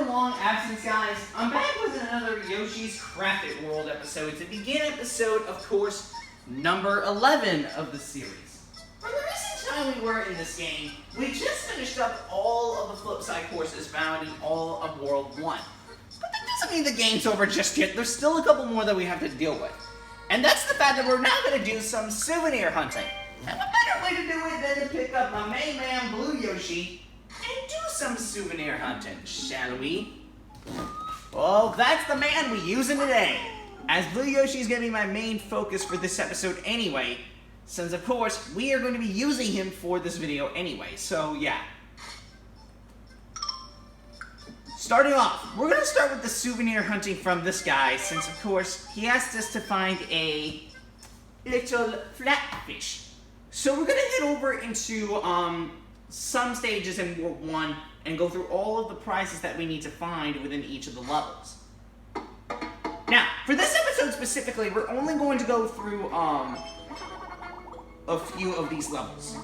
long absence, guys. I'm back with another Yoshi's Crafted World episode to begin episode, of course, number 11 of the series. For the recent time we were in this game, we just finished up all of the flip-side courses found in all of World 1. But that doesn't mean the game's over just yet. There's still a couple more that we have to deal with. And that's the fact that we're now going to do some souvenir hunting. And what better way to do it than to pick up my main man, Blue Yoshi, and do some souvenir hunting, shall we? Well, that's the man we're using today. As Blue Yoshi is going to be my main focus for this episode anyway, since of course, we are going to be using him for this video anyway, so yeah. Starting off, we're going to start with the souvenir hunting from this guy, since of course, he asked us to find a little flatfish. So we're going to head over into some stages in World 1 and go through all of the prizes that we need to find within each of the levels. Now, for this episode specifically, we're only going to go through a few of these levels.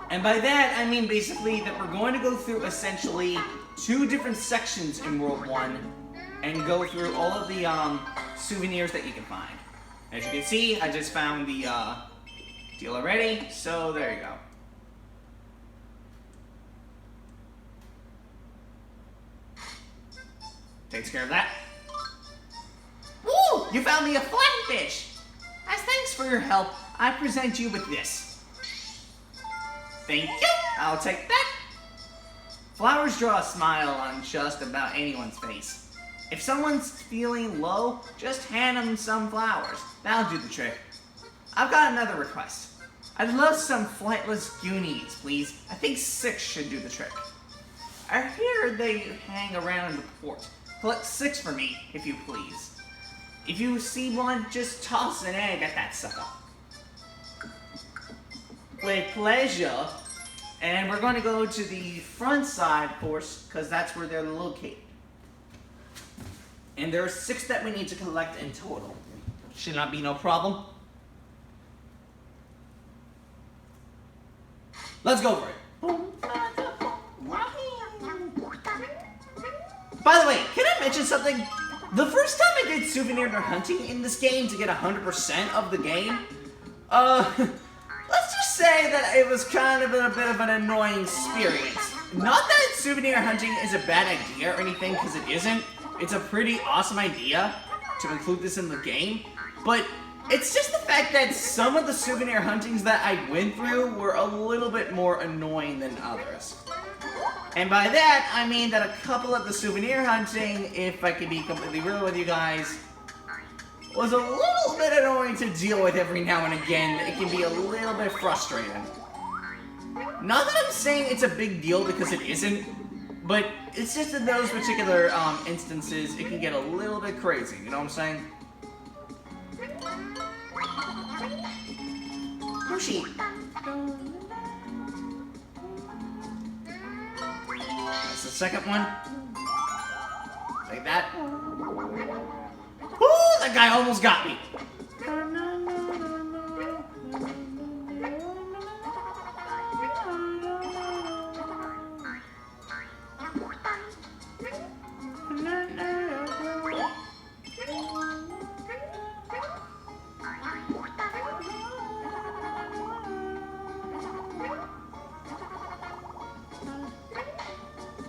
And by that, I mean basically that we're going to go through essentially 2 different sections in World 1 and go through all of the souvenirs that you can find. As you can see, I just found the deal already, so there you go. Takes care of that. Woo! You found me a flatfish! As thanks for your help, I present you with this. Thank you! I'll take that! Flowers draw a smile on just about anyone's face. If someone's feeling low, just hand them some flowers. That'll do the trick. I've got another request. I'd love some flightless Goonies, please. I think 6 should do the trick. I hear they hang around in the port. Collect 6 for me, if you please. If you see one, just toss an egg at that sucker. With pleasure. And we're going to go to the front side, of course, because that's where they're located. And there are 6 that we need to collect in total. Should not be no problem. Let's go for it. By the way, can I mention something? The first time I did souvenir hunting in this game to get 100% of the game, let's just say that it was kind of a bit of an annoying experience. Not that souvenir hunting is a bad idea or anything, because it isn't. It's a pretty awesome idea to include this in the game, but it's just the fact that some of the souvenir huntings that I went through were a little bit more annoying than others. And by that, I mean that a couple of the souvenir hunting, if I can be completely real with you guys, was a little bit annoying to deal with every now and again. It can be a little bit frustrating. Not that I'm saying it's a big deal, because it isn't, but it's just in those particular instances, it can get a little bit crazy, you know what I'm saying? Yoshi! That's the second one. Like that. Woo! That guy almost got me!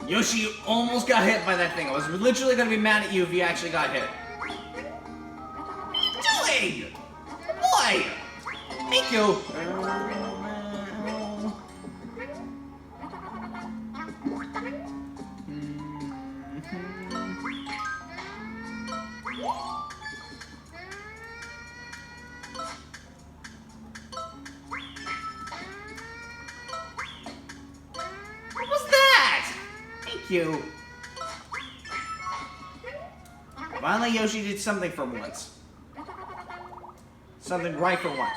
Yoshi, you almost got hit by that thing. I was literally going to be mad at you if you actually got hit. What are you doing? Boy! Thank you. You. Finally, Yoshi did something for once. Something right for once.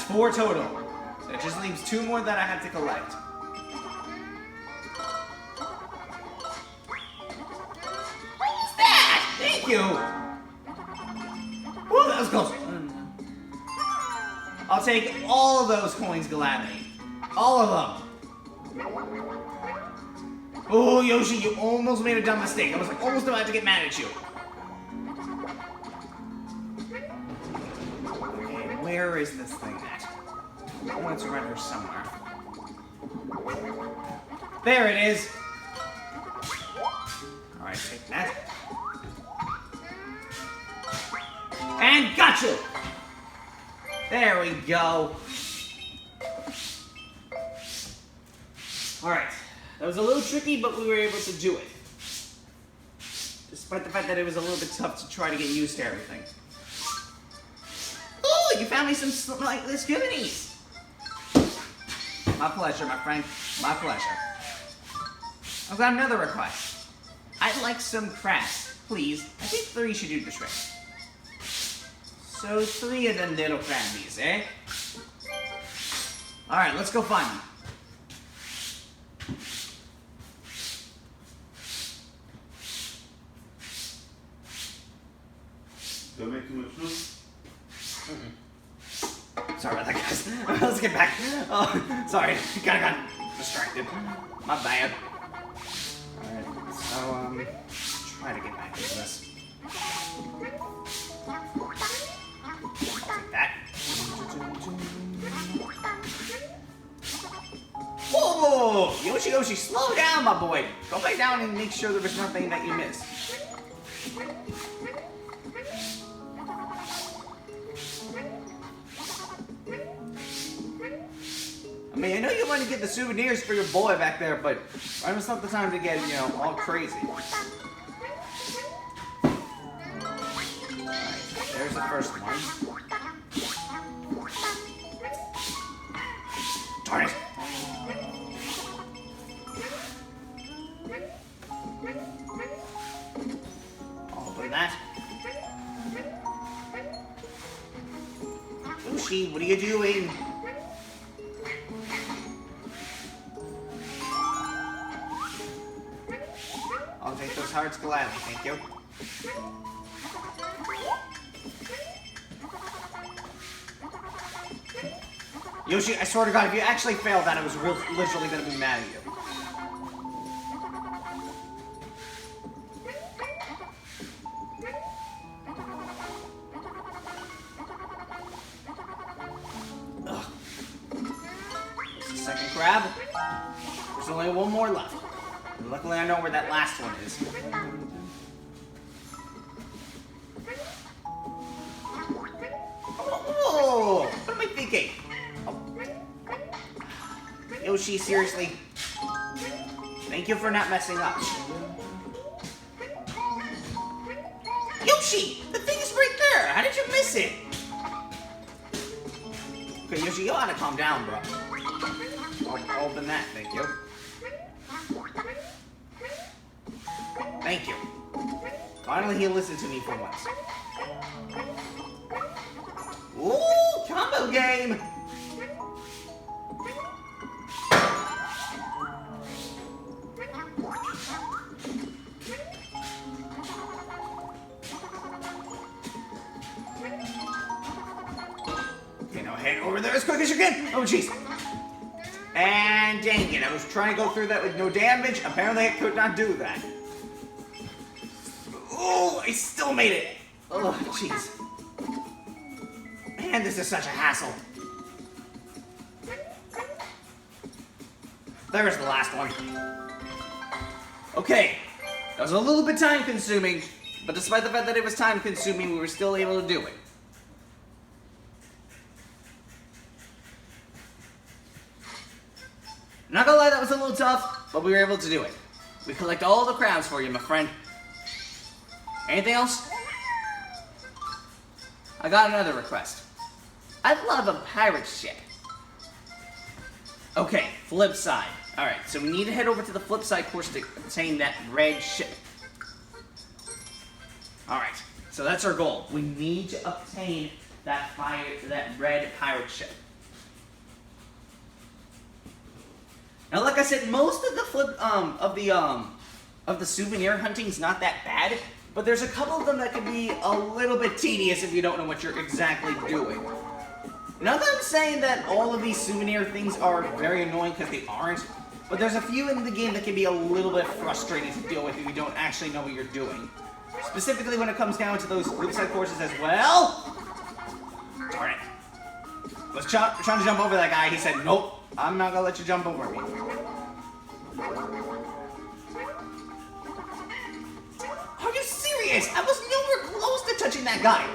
4 total. So it just leaves 2 more that I have to collect. What's that? Thank you. Whoa, that was close. I'll take all of those coins gladly. All of them. Oh, Yoshi, you almost made a dumb mistake. I was almost about to get mad at you. Okay, where is this thing at? I want it's around here somewhere. There it is. Alright, take that. And gotcha! There we go. Alright. That was a little tricky, but we were able to do it. Despite the fact that it was a little bit tough to try to get used to everything. Oh, you found me some like this goodies. My pleasure, my friend. My pleasure. I've got another request. I'd like some crabs, please. I think 3 should do the trick. So 3 of them little crabbies, eh? Alright, let's go find them. Don't make too much noise. Sorry about that, guys. Let's get back. Oh, sorry, kinda got distracted. My bad. Alright, so, let's try to get back into this. Take that. Whoa! Yoshi, slow down, my boy. Go back down and make sure there's nothing that you missed. I mean, I know you want to get the souvenirs for your boy back there, but right was not the time to get, you know, all crazy. Alright, there's the first one. Darn it! I'll do that. Yoshi, what are you doing? I'll take those hearts gladly, thank you. Yoshi, I swear to God, if you actually fail that, I was literally gonna be mad at you. Ugh. There's the second crab. There's only 1 more left. Luckily, I know where that last one is. Oh, what am I thinking? Oh. Yoshi, seriously. Thank you for not messing up. Yoshi, the thing is right there. How did you miss it? Okay, Yoshi, you ought to calm down, bro. I'll open that, thank you. Thank you. Finally, he listened to me for once. Ooh, combo game! Okay, now head over there as quick as you can. Oh, jeez. And dang it, I was trying to go through that with no damage. Apparently, I could not do that. Oh, I still made it. Oh, jeez. Man, this is such a hassle. There's the last one. Okay, that was a little bit time-consuming, but despite the fact that it was time-consuming, we were still able to do it. Not gonna lie, that was a little tough, but we were able to do it. We collect all the crowns for you, my friend. Anything else? I got another request. I'd love a pirate ship. Okay, flip side. Alright, so we need to head over to the flip side course to obtain that red ship. Alright, so that's our goal. We need to obtain that red pirate ship. Now, like I said, most of the souvenir hunting's not that bad, but there's a couple of them that can be a little bit tedious if you don't know what you're exactly doing. Not that I'm saying that all of these souvenir things are very annoying, because they aren't, but there's a few in the game that can be a little bit frustrating to deal with if you don't actually know what you're doing. Specifically when it comes down to those loop-side courses as well. Darn it. I was trying to jump over that guy. He said, nope, I'm not going to let you jump over me. Are you serious? I was nowhere close to touching that guy.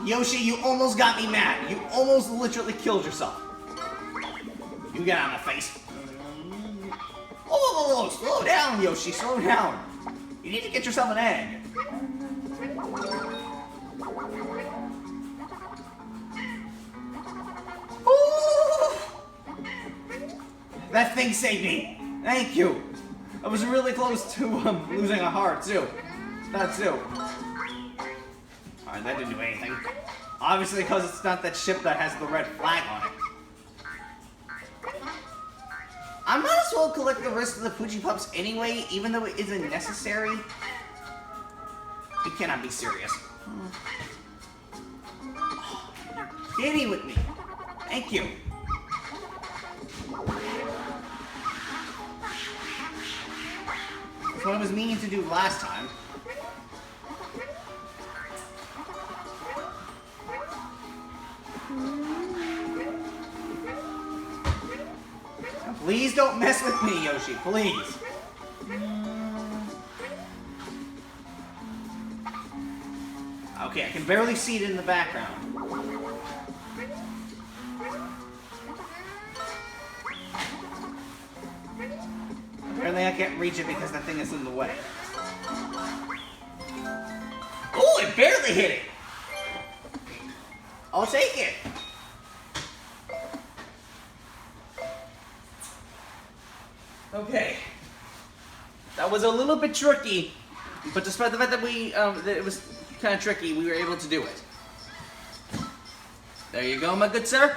Yoshi, you almost got me mad. You almost literally killed yourself. You get on my face. Oh, slow down, Yoshi, slow down. You need to get yourself an egg. Ooh. That thing saved me. Thank you. I was really close to losing a heart, too. That, too. Alright, that didn't do anything. Obviously, because it's not that ship that has the red flag on it. I might as well collect the rest of the Poochie Pups anyway, even though it isn't necessary. You cannot be serious. Oh, you're kidding with me. Thank you. That's what I was meaning to do last time. Please don't mess with me, Yoshi, please. Okay, I can barely see it in the background. Apparently I can't reach it because that thing is in the way. Oh, it barely hit it! I'll take it! Okay. That was a little bit tricky, but despite the fact that that it was kind of tricky, we were able to do it. There you go, my good sir.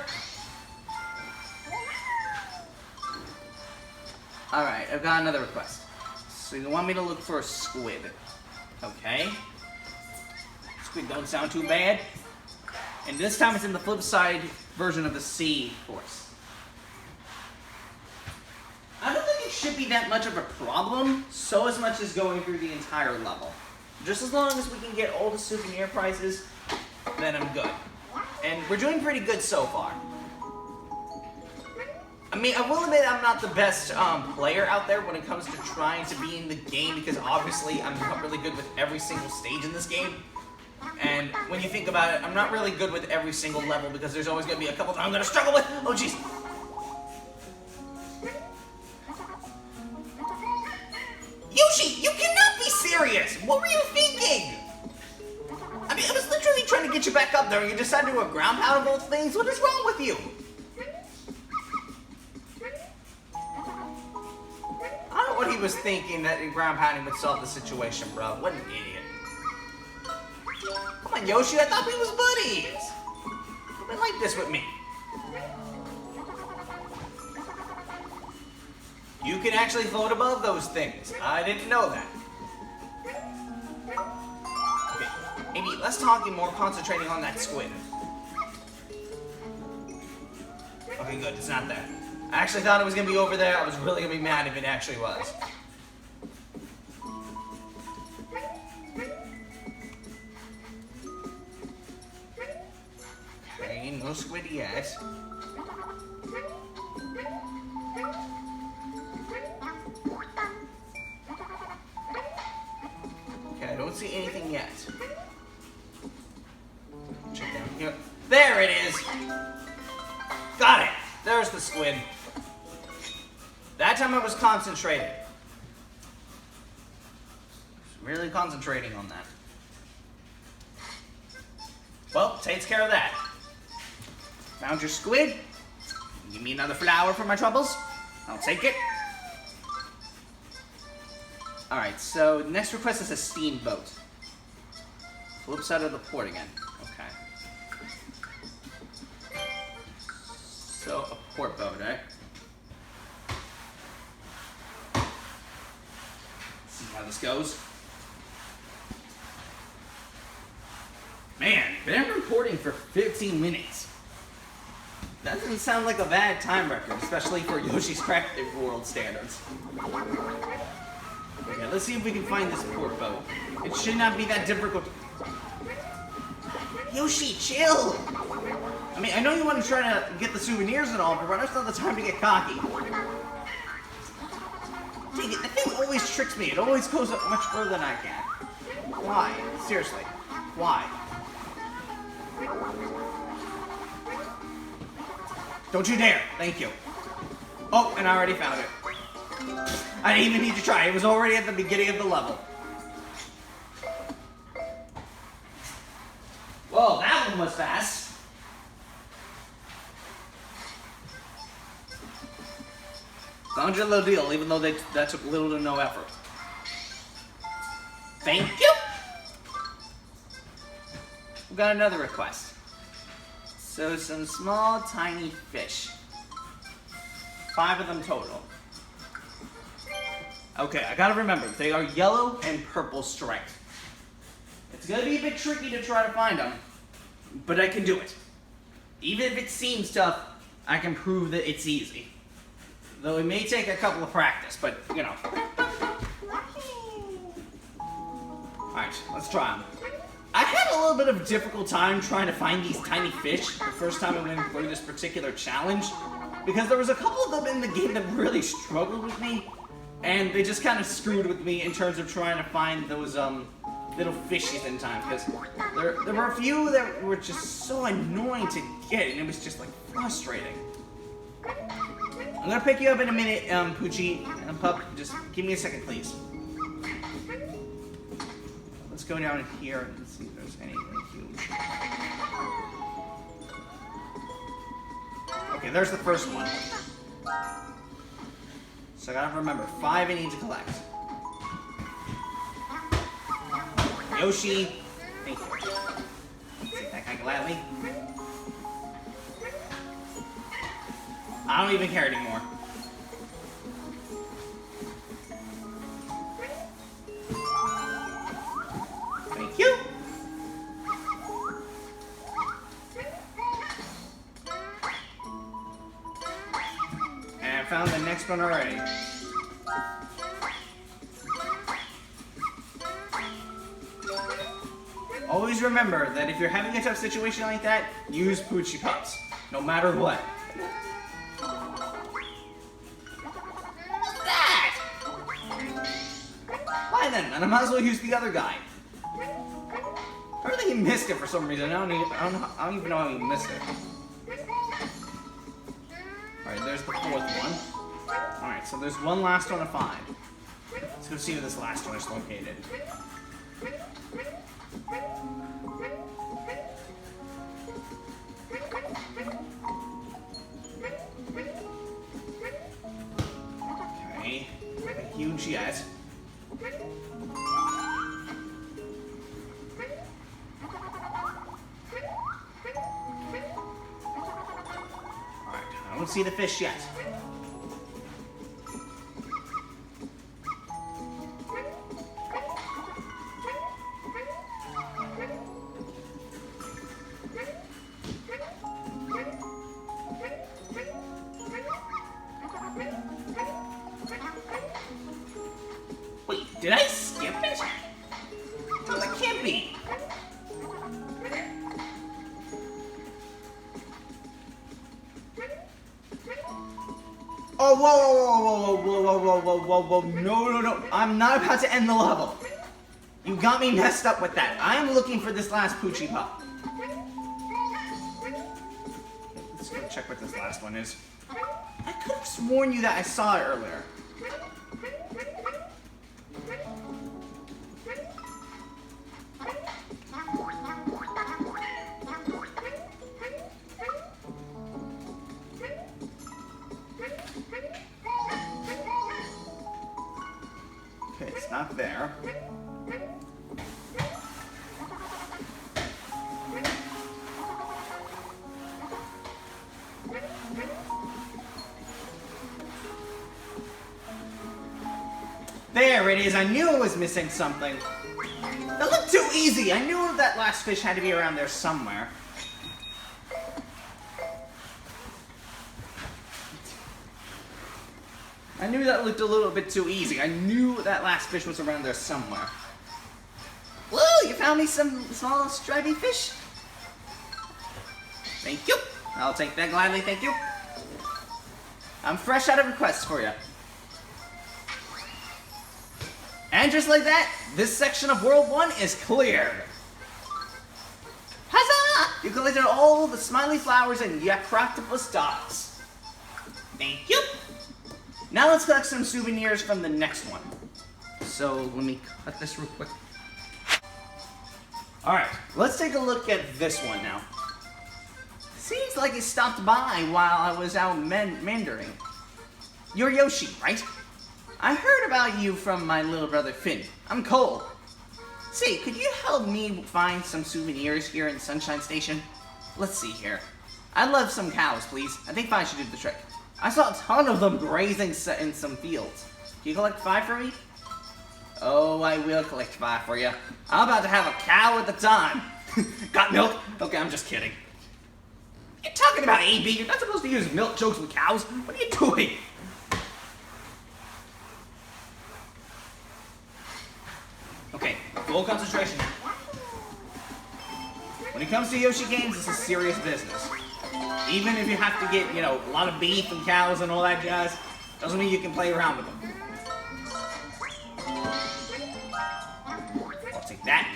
Alright, I've got another request. So you want me to look for a squid. Okay. Squid don't sound too bad. And this time it's in the flip side version of the sea course. I don't think it should be that much of a problem, so as much as going through the entire level. Just as long as we can get all the souvenir prizes, then I'm good. And we're doing pretty good so far. I mean, I will admit I'm not the best player out there when it comes to trying to be in the game, because obviously I'm not really good with every single stage in this game. And when you think about it, I'm not really good with every single level, because there's always going to be a couple that I'm going to struggle with. Oh, jeez. Yoshi, you cannot be serious! What were you thinking? I mean, I was literally trying to get you back up there and you decided to do a ground pound of all things? What is wrong with you? I don't know what he was thinking that ground pounding would solve the situation, bro. What an idiot. Come on, Yoshi, I thought we was buddies. You've been like this with me. You can actually float above those things. I didn't know that. Okay, maybe less talking, more concentrating on that squid. Okay, good, it's not there. I actually thought it was going to be over there. I was really going to be mad if it actually was. Okay, no squid yet. I don't see anything yet. Check down here. There it is! Got it! There's the squid. That time I was concentrated. Really concentrating on that. Well, takes care of that. Found your squid. Give me another flower for my troubles. I'll take it. Alright, so next request is a steamboat. Flip side of the port again. Okay. So, a port boat, right? how this goes. Man, been recording for 15 minutes. That doesn't sound like a bad time record, especially for Yoshi's Crafted World standards. Okay, let's see if we can find this port boat. It should not be that difficult. Yoshi, chill! I mean, I know you want to try to get the souvenirs and all, but right now's not the time to get cocky. Dang it, that thing always tricks me. It always goes up much further than I can. Why? Seriously. Why? Don't you dare. Thank you. Oh, and I already found it. I didn't even need to try. It was already at the beginning of the level. Whoa, that one was fast. Found your little deal, even though that took little to no effort. Thank you. We got another request. So some small, tiny fish. 5 of them total. Okay, I gotta remember, they are yellow and purple striped. It's gonna be a bit tricky to try to find them, but I can do it. Even if it seems tough, I can prove that it's easy. Though it may take a couple of practice, but you know. Alright, let's try them. I had a little bit of a difficult time trying to find these tiny fish the first time I went through this particular challenge, because there was a couple of them in the game that really struggled with me, and they just kind of screwed with me in terms of trying to find those little fishies in time, because there were a few that were just so annoying to get, and it was just like frustrating. I'm gonna pick you up in a minute, Poochie and Pup. Just give me a second, please. Let's go down in here and see if there's anything huge. Okay, there's the first one. So I gotta remember, 5 I need to collect. Yoshi, thank you. Take that guy gladly. I don't even care anymore. Thank you. And I found the next one already. Always remember that if you're having a tough situation like that, use Poochie Pups, no matter what. Then, and I might as well use the other guy. I think he missed it for some reason. I don't even know how he missed it. Alright, there's the 4th one. Alright, so there's one last one of 5. Let's go see where this last one is located. Okay, nothing huge yet. Alright, I don't see the fish yet. Wait, did I skip it? No, that can't be. Oh, whoa, no. I'm not about to end the level. You got me messed up with that. I'm looking for this last Poochie Pup. Let's go check what this last one is. I could have sworn you that I saw it earlier. Okay, it's not there. There it is. I knew it was missing something. That looked too easy. I knew that last fish had to be around there somewhere. I knew that looked a little bit too easy. I knew that last fish was around there somewhere. Whoa, you found me some small stripy fish? Thank you. I'll take that gladly, thank you. I'm fresh out of requests for you. And just like that, this section of World 1 is cleared. Huzzah! You collected all the smiley flowers and Yakroctopus dots. Thank you. Now let's collect some souvenirs from the next one. So let me cut this real quick. Alright, let's take a look at this one now. Seems like it stopped by while I was out mandering. You're Yoshi, right? I heard about you from my little brother Finn. I'm Cole. Say, could you help me find some souvenirs here in Sunshine Station? Let's see here. I'd love some cows, please. I think 5 should do the trick. I saw a ton of them grazing in some fields. Can you collect 5 for me? Oh, I will collect 5 for you. I'm about to have a cow at the time. Got milk? Okay, I'm just kidding. You're talking about AB. You're not supposed to use milk jokes with cows. What are you doing? Okay, full concentration. When it comes to Yoshi games, this is serious business. Even if you have to get, you know, a lot of beef and cows and all that jazz, doesn't mean you can play around with them. I'll take that.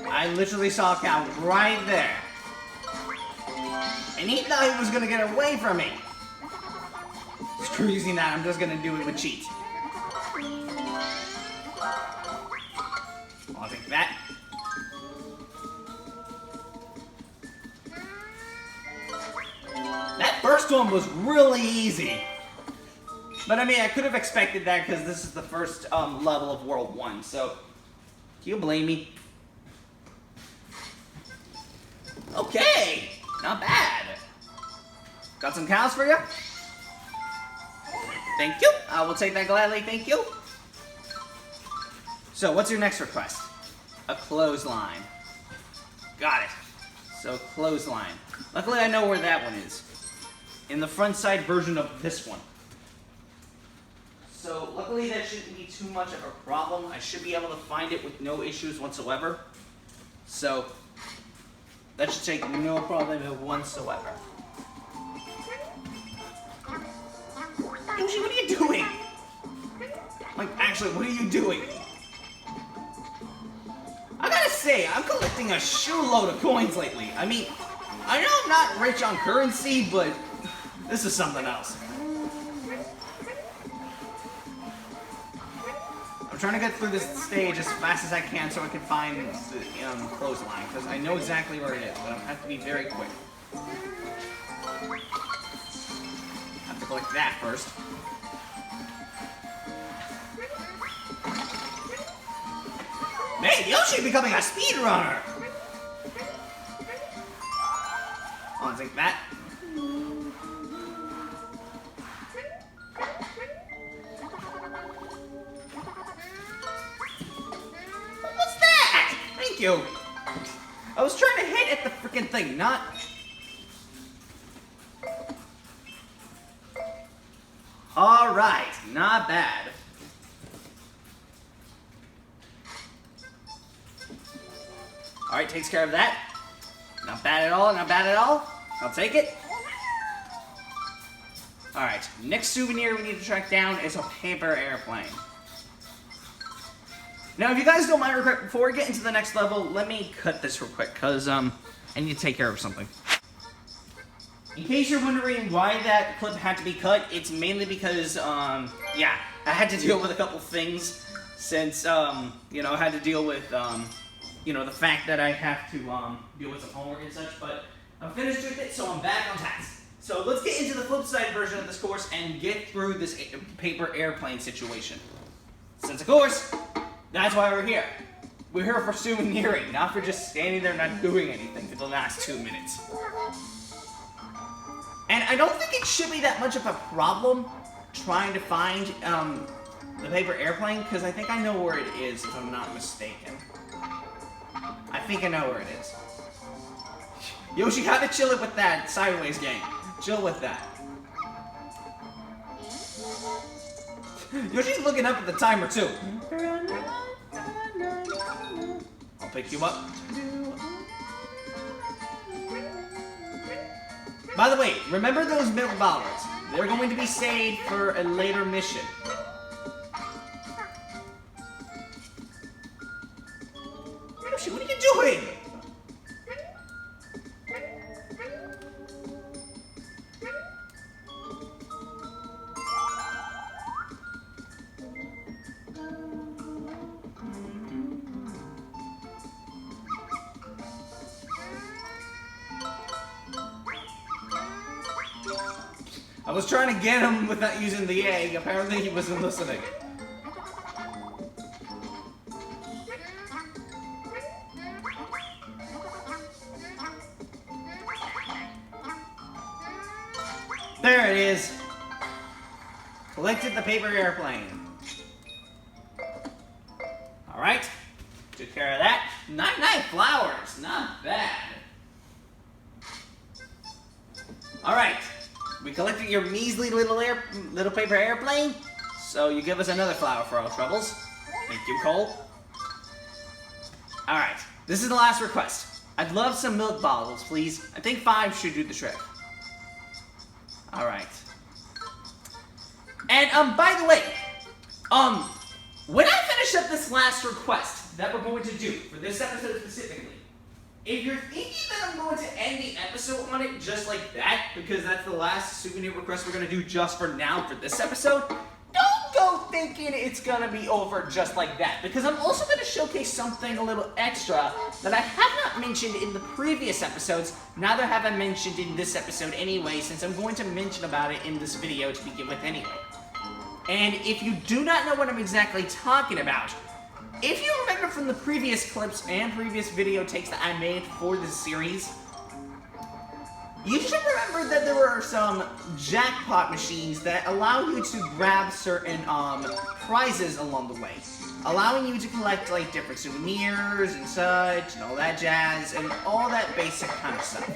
I literally saw a cow right there. And he thought he was gonna get away from me. Screw using that, I'm just gonna do it with cheat. I'll take that. That first one was really easy. But I mean, I could have expected that because this is the first level of World 1, so can you blame me? Okay, not bad. Got some cows for you? Thank you. I will take that gladly, thank you. So, what's your next request? A clothesline. Got it. So, clothesline. Luckily, I know where that one is. In the front side version of this one. So, luckily, that shouldn't be too much of a problem. I should be able to find it with no issues whatsoever. So, that should take no problem whatsoever. Yoshi, what are you doing? Like, actually, what are you doing? I gotta say, I'm collecting a shoeload of coins lately. I mean, I know I'm not rich on currency, but this is something else. I'm trying to get through this stage as fast as I can so I can find the clothesline, because I know exactly where it is, but I have to be very quick. I have to collect that first. Hey, Yoshi becoming a speedrunner! I'll take that. What's that? Thank you. I was trying to hit at the freaking thing, not... Alright, not bad. Alright, takes care of that. Not bad at all, not bad at all. I'll take it. Alright, next souvenir we need to track down is a paper airplane. Now, if you guys don't mind, before we get into the next level, let me cut this real quick, because I need to take care of something. In case you're wondering why that clip had to be cut, it's mainly because, yeah, I had to deal with a couple things since, you know, I had to deal with, you know, the fact that I have to deal with some homework and such, but I'm finished with it, so I'm back on task. So let's get into the flip side version of this course and get through this paper airplane situation. Since, of course, that's why we're here. We're here for souveniring, not for just standing there not doing anything for the last 2 minutes. And I don't think it should be that much of a problem trying to find the paper airplane, because I think I know where it is, if I'm not mistaken. I think I know where it is. Yoshi, you gotta chill it with that sideways game. Chill with that. Yoshi's looking up at the timer, too. I'll pick you up. By the way, remember those milk bottles. They're going to be saved for a later mission. Yoshi, what are you doing? I was trying to get him without using the egg. Apparently he wasn't listening. There it is. Collected the paper airplane. Alright. Took care of that. 99 flowers. Not bad. Alright. We collected your measly little paper airplane, so you give us another flower for our troubles. Thank you, Cole. Alright, this is the last request. I'd love some milk bottles, please. I think 5 should do the trick. Alright. And, by the way, when I finish up this last request that we're going to do, for this episode specifically, if you're thinking that I'm going to end the episode on it just like that, because that's the last souvenir request we're going to do just for now for this episode, don't go thinking it's going to be over just like that, because I'm also going to showcase something a little extra that I have not mentioned in the previous episodes, neither have I mentioned in this episode anyway, since I'm going to mention about it in this video to begin with anyway. And if you do not know what I'm exactly talking about, if you remember from the previous clips and previous video takes that I made for this series, you should remember that there were some jackpot machines that allow you to grab certain prizes along the way, allowing you to collect like different souvenirs and such and all that jazz and all that basic kind of stuff.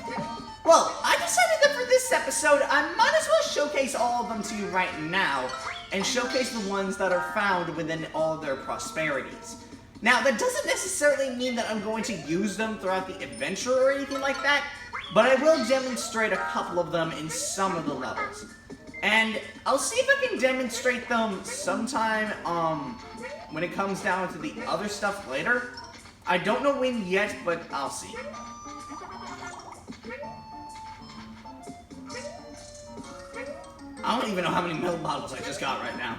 Well, I decided that for this episode, I might as well showcase all of them to you right now, and showcase the ones that are found within all of their prosperities. Now, that doesn't necessarily mean that I'm going to use them throughout the adventure or anything like that, but I will demonstrate a couple of them in some of the levels. And I'll see if I can demonstrate them sometime, when it comes down to the other stuff later. I don't know when yet, but I'll see. I don't even know how many milk bottles I just got right now.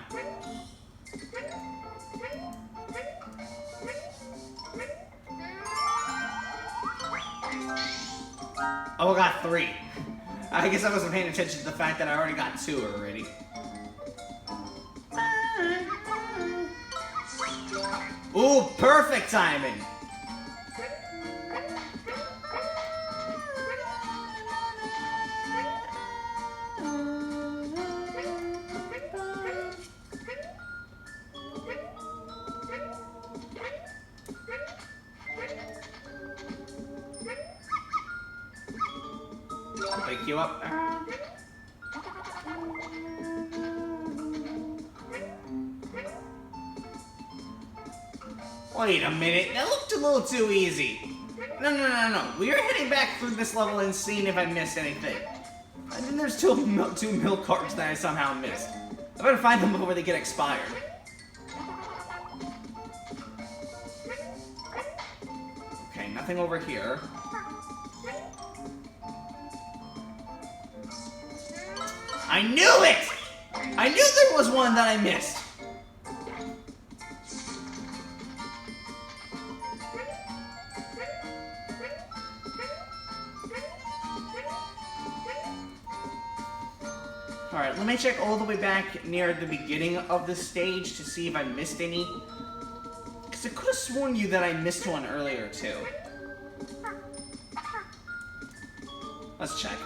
Oh, I got 3. I guess I wasn't paying attention to the fact that I already got 2 already. Ooh, perfect timing! I'll pick you up. Wait a minute, that looked a little too easy. No. We are heading back through this level and seeing if I missed anything. And then there's two milk cartons that I somehow missed. I better find them before they get expired. Okay, nothing over here. I knew it! I knew there was one that I missed. Alright, let me check all the way back near the beginning of the stage to see if I missed any. Because I could have sworn you that I missed one earlier, too. Let's check.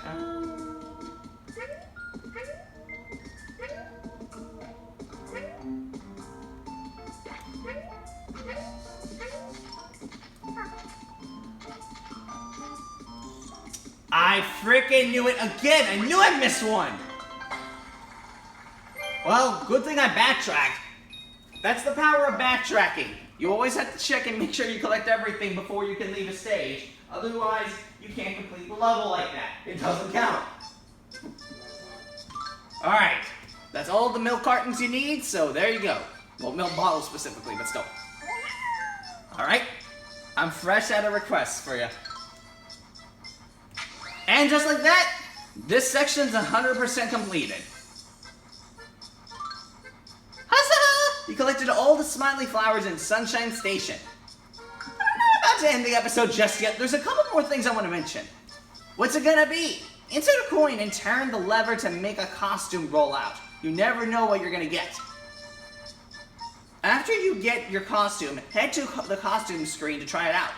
I freaking knew it again! I knew I missed one! Well, good thing I backtracked. That's the power of backtracking. You always have to check and make sure you collect everything before you can leave a stage. Otherwise, you can't complete the level like that. It doesn't count. Alright, that's all the milk cartons you need, so there you go. Well, milk bottles specifically, but still. Alright, I'm fresh out of requests for you. And just like that, this section's 100% completed. Huzzah! You collected all the smiley flowers in Sunshine Station. I'm not about to end the episode just yet. There's a couple more things I want to mention. What's it gonna be? Insert a coin and turn the lever to make a costume roll out. You never know what you're gonna get. After you get your costume, head to the costume screen to try it out.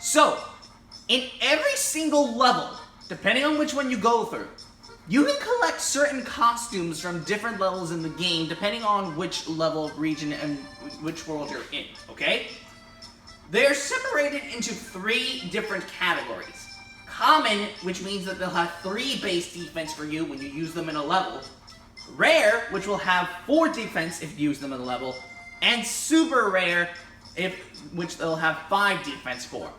So, in every single level, depending on which one you go through, you can collect certain costumes from different levels in the game, depending on which level, region, and which world you're in, okay? They are separated into 3 different categories. Common, which means that they'll have 3 base defense for you when you use them in a level. Rare, which will have 4 defense if you use them in a level. And super rare, which they'll have 5 defense for.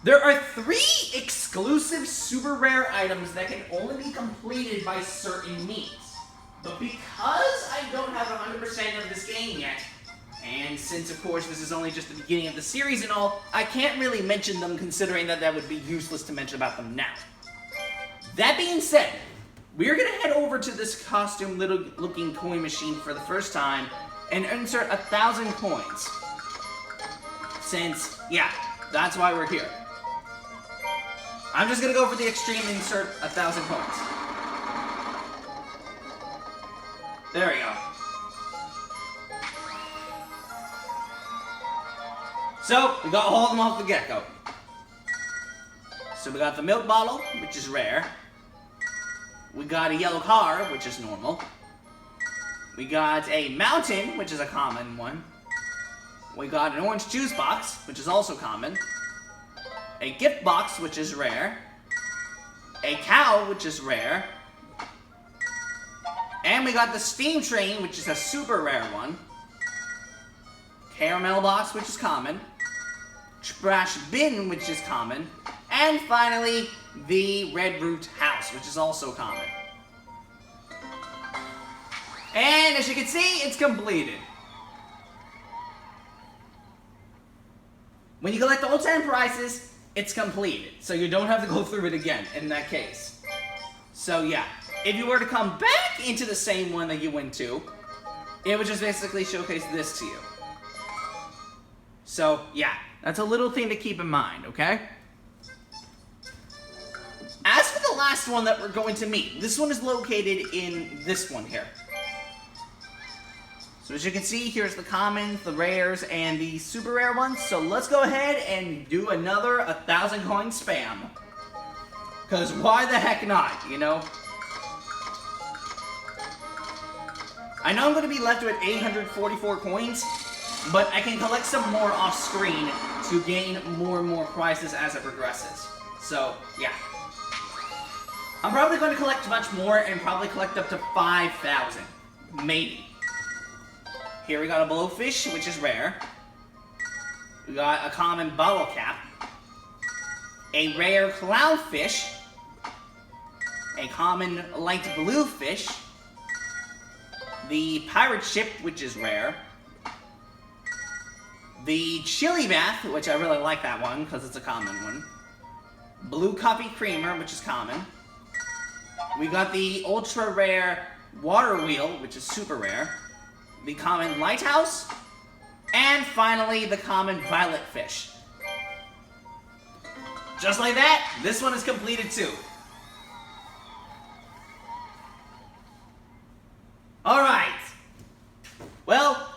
There are 3 exclusive super rare items that can only be completed by certain means. But because I don't have 100% of this game yet, and since of course this is only just the beginning of the series and all, I can't really mention them considering that would be useless to mention about them now. That being said, we're gonna head over to this costume looking coin machine for the first time and insert 1,000 coins. Since, yeah, that's why we're here. I'm just gonna go for the extreme and insert 1,000 coins. There we go. So, we got all of them off the get-go. So we got the milk bottle, which is rare. We got a yellow car, which is normal. We got a mountain, which is a common one. We got an orange juice box, which is also common. A gift box, which is rare. A cow, which is rare. And we got the steam train, which is a super rare one. Caramel box, which is common. Trash bin, which is common. And finally, the red root house, which is also common. And as you can see, it's completed. When you collect all 10 prizes, it's completed. So you don't have to go through it again in that case. So yeah, if you were to come back into the same one that you went to, it would just basically showcase this to you. So yeah, that's a little thing to keep in mind, okay? As for the last one that we're going to meet, this one is located in this one here. So as you can see, here's the commons, the rares, and the super rare ones. So let's go ahead and do another 1,000 coin spam. Because why the heck not, you know? I know I'm going to be left with 844 coins, but I can collect some more off screen to gain more and more prizes as it progresses. So, yeah. I'm probably going to collect much more and probably collect up to 5,000. Maybe. Here we got a blowfish, which is rare. We got a common bottle cap. A rare clownfish. A common light blue fish. The pirate ship, which is rare. The chili bath, which I really like that one because it's a common one. Blue coffee creamer, which is common. We got the ultra rare water wheel, which is super rare. The common lighthouse, and finally the common violet fish. Just like that, this one is completed too. Well,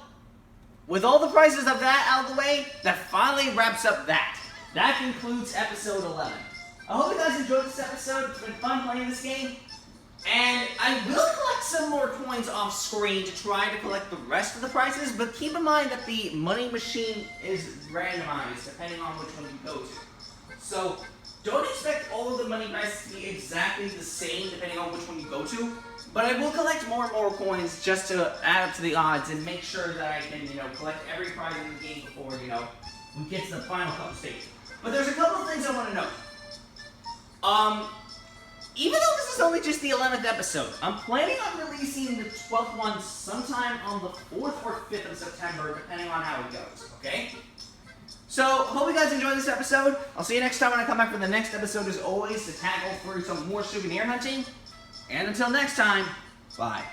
with all the prices of that out of the way, that finally wraps up that. That concludes episode 11. I hope you guys enjoyed this episode. It's been fun playing this game. And I will collect some more coins off screen to try to collect the rest of the prizes, but keep in mind that the money machine is randomized depending on which one you go to. So don't expect all of the money prizes to be exactly the same depending on which one you go to, but I will collect more and more coins just to add up to the odds and make sure that I can, collect every prize in the game before, we get to the final couple stages. But there's a couple of things I want to note. Even though this is only just the 11th episode, I'm planning on releasing the 12th one sometime on the 4th or 5th of September, depending on how it goes, okay? So, hope you guys enjoyed this episode. I'll see you next time when I come back for the next episode, as always, to tackle through some more souvenir hunting. And until next time, bye.